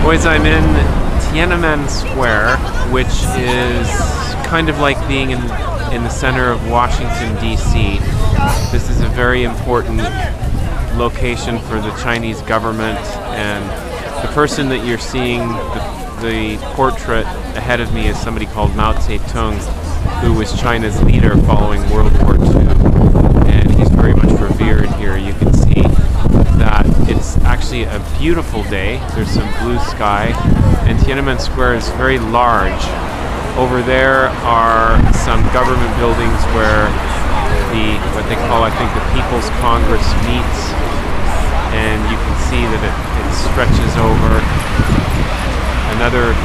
Boys, I'm in Tiananmen Square, which is kind of like being in the center of Washington, D.C. This is a very important location for the Chinese government, and the person that you're seeing, the portrait ahead of me, is somebody called Mao Zedong, who was China's leader following World War II, and he's very much revered here. You can see that it's actually a beautiful day. There's some blue sky, and Tiananmen Square is very large. Over there are some government buildings where what they call, I think, the People's Congress meets, and you can see that it stretches over another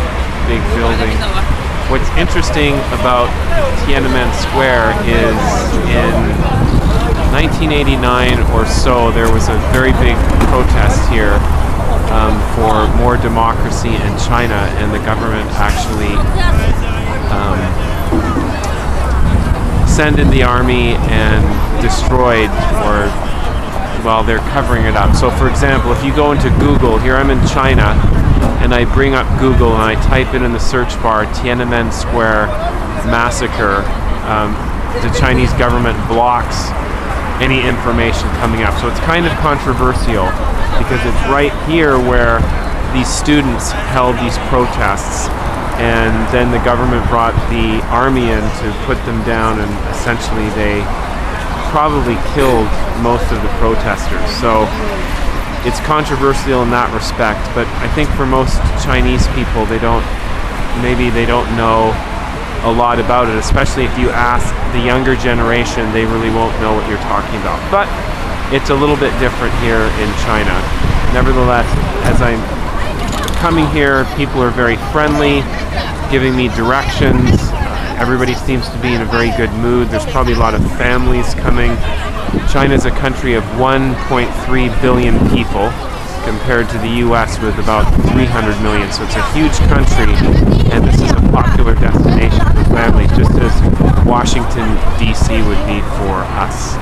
big building. What's interesting about Tiananmen Square is in 1989 or so, there was a very big protest here for more democracy in China, and the government actually sent in the army and destroyed, or, well, they're covering it up. So for example, if you go into Google, here I'm in China, and I bring up Google and I type in the search bar Tiananmen Square massacre, the Chinese government blocks any information coming up. So it's kind of controversial because it's right here where these students held these protests, and then the government brought the army in to put them down, and essentially they probably killed most of the protesters. So it's controversial in that respect, but I think for most Chinese people, maybe they don't know a lot about it, especially if you ask the younger generation, they really won't know what you're talking about. But it's a little bit different here in China. Nevertheless, as I'm coming here, people are very friendly, giving me directions. Everybody seems to be in a very good mood. There's probably a lot of families coming. China is a country of 1.3 billion people compared to the US with about 300 million. So it's a huge country, and this is a popular destination for families, just as Washington, D.C. would be for us.